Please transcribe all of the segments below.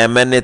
MNA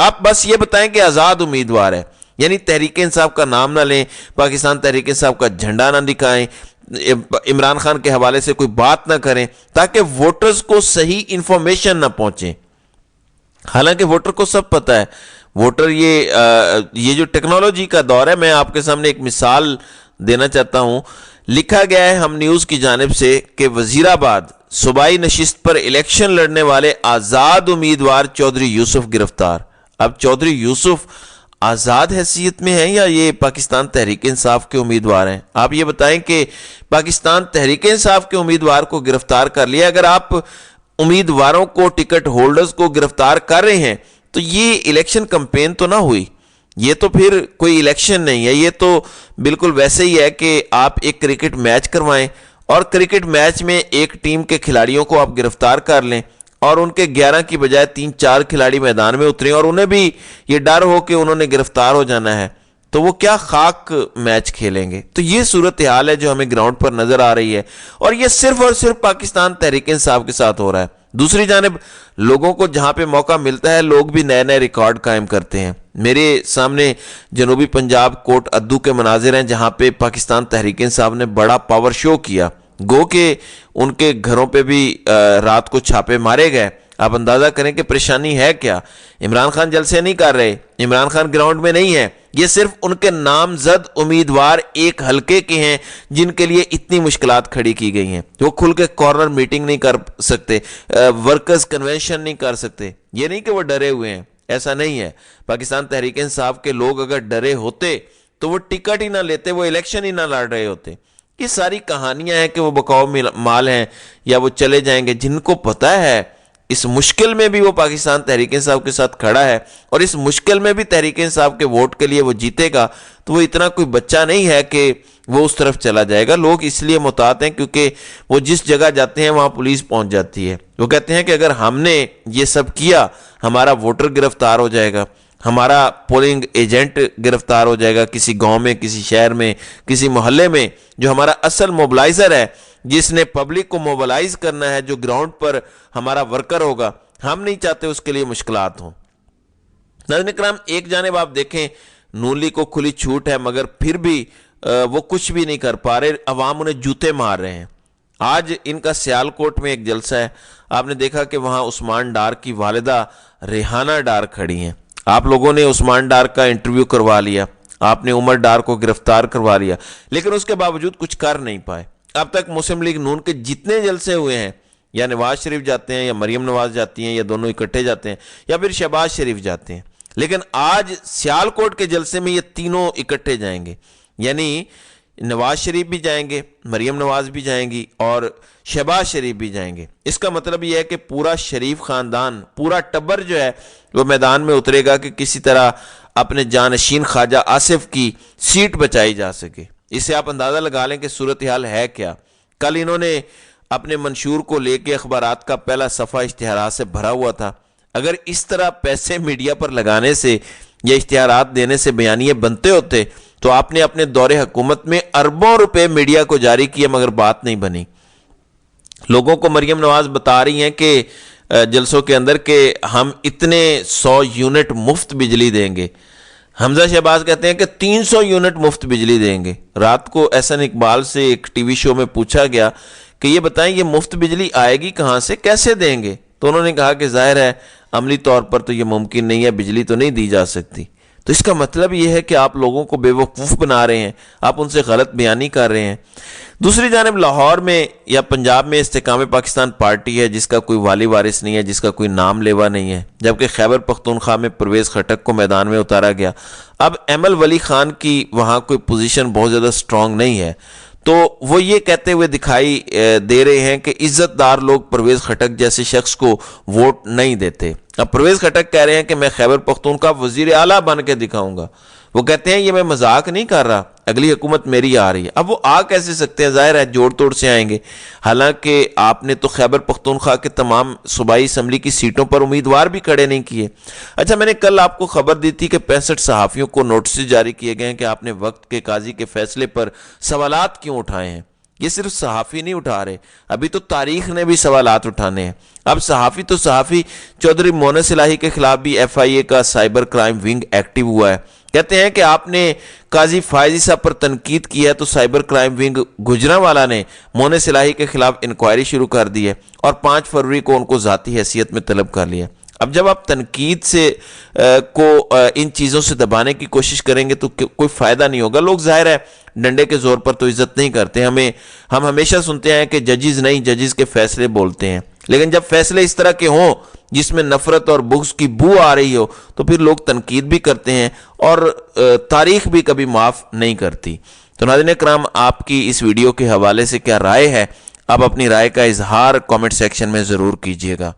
آپ بس یہ بتائیں کہ آزاد امیدوار ہے، یعنی تحریک انصاف کا نام نہ لیں، پاکستان تحریک انصاف کا جھنڈا نہ دکھائیں، عمران خان کے حوالے سے کوئی بات نہ کریں تاکہ ووٹرز کو صحیح انفارمیشن نہ پہنچے۔ حالانکہ ووٹر کو سب پتہ ہے، ووٹر یہ جو ٹیکنالوجی کا دور ہے، میں آپ کے سامنے ایک مثال دینا چاہتا ہوں۔ لکھا گیا ہے ہم نیوز کی جانب سے کہ وزیر آباد صوبائی نشست پر الیکشن لڑنے والے آزاد امیدوار چودھری یوسف گرفتار۔ اب چودھری یوسف آزاد حیثیت میں ہیں یا یہ پاکستان تحریک انصاف کے امیدوار ہیں؟ آپ یہ بتائیں کہ پاکستان تحریک انصاف کے امیدوار کو گرفتار کر لیا، اگر آپ امیدواروں کو، ٹکٹ ہولڈرز کو گرفتار کر رہے ہیں تو یہ الیکشن کمپین تو نہ ہوئی، یہ تو پھر کوئی الیکشن نہیں ہے، یہ تو بالکل ویسے ہی ہے کہ آپ ایک کرکٹ میچ کروائیں اور کرکٹ میچ میں ایک ٹیم کے کھلاڑیوں کو آپ گرفتار کر لیں اور ان کے 11 کی بجائے 3-4 کھلاڑی میدان میں اتریں اور انہیں بھی یہ ڈر ہو کہ انہوں نے گرفتار ہو جانا ہے، تو وہ کیا خاک میچ کھیلیں گے؟ تو یہ صورتحال ہے جو ہمیں گراؤنڈ پر نظر آ رہی ہے، اور یہ صرف اور صرف پاکستان تحریک انصاف کے ساتھ ہو رہا ہے۔ دوسری جانب لوگوں کو جہاں پہ موقع ملتا ہے لوگ بھی نئے نئے ریکارڈ قائم کرتے ہیں۔ میرے سامنے جنوبی پنجاب کوٹ ادو کے مناظر ہیں جہاں پہ پاکستان تحریک انصاف نے بڑا پاور شو کیا، گو کہ ان کے گھروں پہ بھی رات کو چھاپے مارے گئے۔ آپ اندازہ کریں کہ پریشانی ہے کیا۔ عمران خان جلسے نہیں کر رہے، عمران خان گراؤنڈ میں نہیں ہے، یہ صرف ان کے نامزد امیدوار ایک حلقے کے ہیں جن کے لیے اتنی مشکلات کھڑی کی گئی ہیں۔ وہ کھل کے کارنر میٹنگ نہیں کر سکتے، ورکرز کنونشن نہیں کر سکتے۔ یہ نہیں کہ وہ ڈرے ہوئے ہیں، ایسا نہیں ہے۔ پاکستان تحریک انصاف کے لوگ اگر ڈرے ہوتے تو وہ ٹکٹ ہی نہ لیتے، وہ الیکشن ہی نہ لڑ رہے ہوتے۔ یہ ساری کہانیاں ہیں کہ وہ بقاؤ مال ہیں یا وہ چلے جائیں گے۔ جن کو پتہ ہے اس مشکل میں بھی وہ پاکستان تحریک انصاف کے ساتھ کھڑا ہے اور اس مشکل میں بھی تحریک انصاف کے ووٹ کے لیے وہ جیتے گا، تو وہ اتنا کوئی بچہ نہیں ہے کہ وہ اس طرف چلا جائے گا۔ لوگ اس لیے محتاط ہیں کیونکہ وہ جس جگہ جاتے ہیں وہاں پولیس پہنچ جاتی ہے۔ وہ کہتے ہیں کہ اگر ہم نے یہ سب کیا ہمارا ووٹر گرفتار ہو جائے گا، ہمارا پولنگ ایجنٹ گرفتار ہو جائے گا، کسی گاؤں میں، کسی شہر میں، کسی محلے میں جو ہمارا اصل موبلائزر ہے، جس نے پبلک کو موبلائز کرنا ہے، جو گراؤنڈ پر ہمارا ورکر ہوگا، ہم نہیں چاہتے اس کے لیے مشکلات ہوں۔ ناظرین کرام، ایک جانب آپ دیکھیں نون لیگ کو کھلی چھوٹ ہے مگر پھر بھی وہ کچھ بھی نہیں کر پا رہے، عوام انہیں جوتے مار رہے ہیں۔ آج ان کا سیالکوٹ میں ایک جلسہ ہے، آپ نے دیکھا کہ وہاں عثمان ڈار کی والدہ ریحانہ ڈار کھڑی ہیں۔ آپ لوگوں نے عثمان ڈار کا انٹرویو کروا لیا، آپ نے عمر ڈار کو گرفتار کروا لیا، لیکن اس کے باوجود کچھ کر نہیں پائے۔ اب تک مسلم لیگ نون کے جتنے جلسے ہوئے ہیں، یا نواز شریف جاتے ہیں یا مریم نواز جاتی ہیں یا دونوں اکٹھے جاتے ہیں یا پھر شہباز شریف جاتے ہیں، لیکن آج سیالکوٹ کے جلسے میں یہ تینوں اکٹھے جائیں گے، یعنی نواز شریف بھی جائیں گے، مریم نواز بھی جائیں گی اور شہباز شریف بھی جائیں گے۔ اس کا مطلب یہ ہے کہ پورا شریف خاندان، پورا ٹبر جو ہے وہ میدان میں اترے گا کہ کسی طرح اپنے جانشین خواجہ آصف کی سیٹ بچائی جا سکے۔ اس سے آپ اندازہ لگا لیں کہ صورتحال ہے کیا۔ کل انہوں نے اپنے منشور کو لے کے اخبارات کا پہلا صفحہ اشتہارات سے بھرا ہوا تھا۔ اگر اس طرح پیسے میڈیا پر لگانے سے یا اشتہارات دینے سے بیانیے بنتے ہوتے تو آپ نے اپنے دور حکومت میں اربوں روپے میڈیا کو جاری کیے مگر بات نہیں بنی۔ لوگوں کو مریم نواز بتا رہی ہیں کہ جلسوں کے اندر کہ ہم اتنے 100 یونٹ مفت بجلی دیں گے۔ حمزہ شہباز کہتے ہیں کہ 300 یونٹ مفت بجلی دیں گے۔ رات کو احسن اقبال سے ایک ٹی وی شو میں پوچھا گیا کہ یہ بتائیں یہ مفت بجلی آئے گی کہاں سے، کیسے دیں گے؟ تو انہوں نے کہا کہ ظاہر ہے عملی طور پر تو یہ ممکن نہیں ہے، بجلی تو نہیں دی جا سکتی۔ تو اس کا مطلب یہ ہے کہ آپ لوگوں کو بے وقوف بنا رہے ہیں، آپ ان سے غلط بیانی کر رہے ہیں۔ دوسری جانب لاہور میں یا پنجاب میں استحکام پاکستان پارٹی ہے جس کا کوئی والی وارث نہیں ہے، جس کا کوئی نام لیوا نہیں ہے، جبکہ خیبر پختونخوا میں پرویز خٹک کو میدان میں اتارا گیا۔ اب ایمل ولی خان کی وہاں کوئی پوزیشن بہت زیادہ سٹرونگ نہیں ہے، تو وہ یہ کہتے ہوئے دکھائی دے رہے ہیں کہ عزت دار لوگ پرویز خٹک جیسے شخص کو ووٹ نہیں دیتے۔ اب پرویز خٹک کہہ رہے ہیں کہ میں خیبر پختونخوا وزیر اعلیٰ بن کے دکھاؤں گا۔ وہ کہتے ہیں یہ میں مذاق نہیں کر رہا، اگلی حکومت میری آ رہی ہے۔ اب وہ آ کیسے سکتے ہیں؟ ظاہر ہے جوڑ توڑ سے آئیں گے، حالانکہ آپ نے تو خیبر پختونخوا کے تمام صوبائی اسمبلی کی سیٹوں پر امیدوار بھی کھڑے نہیں کیے۔ اچھا، میں نے کل آپ کو خبر دی تھی کہ 65 صحافیوں کو نوٹسز جاری کیے گئے ہیں کہ آپ نے وقت کے قاضی کے فیصلے پر سوالات کیوں اٹھائے ہیں۔ یہ صرف صحافی نہیں اٹھا رہے، ابھی تو تاریخ نے بھی سوالات اٹھانے ہیں۔ اب صحافی تو صحافی چودھری مونس الہی کے خلاف بھی ایف آئی اے کا سائبر کرائم ونگ ایکٹیو ہوا ہے۔ کہتے ہیں کہ آپ نے قاضی فائزی صاحب پر تنقید کی ہے تو سائبر کرائم ونگ گجرانوالہ نے مونس الہی کے خلاف انکوائری شروع کر دی ہے اور 5 فروری کو ان کو ذاتی حیثیت میں طلب کر لیا۔ اب جب آپ تنقید سے کو ان چیزوں سے دبانے کی کوشش کریں گے تو کوئی فائدہ نہیں ہوگا۔ لوگ ظاہر ہے ڈنڈے کے زور پر تو عزت نہیں کرتے، ہم ہمیشہ سنتے ہیں کہ ججز نہیں، ججز کے فیصلے بولتے ہیں، لیکن جب فیصلے اس طرح کے ہوں جس میں نفرت اور بغض کی بو آ رہی ہو تو پھر لوگ تنقید بھی کرتے ہیں اور تاریخ بھی کبھی معاف نہیں کرتی۔ تو ناظرین کرام، آپ کی اس ویڈیو کے حوالے سے کیا رائے ہے؟ آپ اپنی رائے کا اظہار کامنٹ سیکشن میں ضرور کیجیے گا۔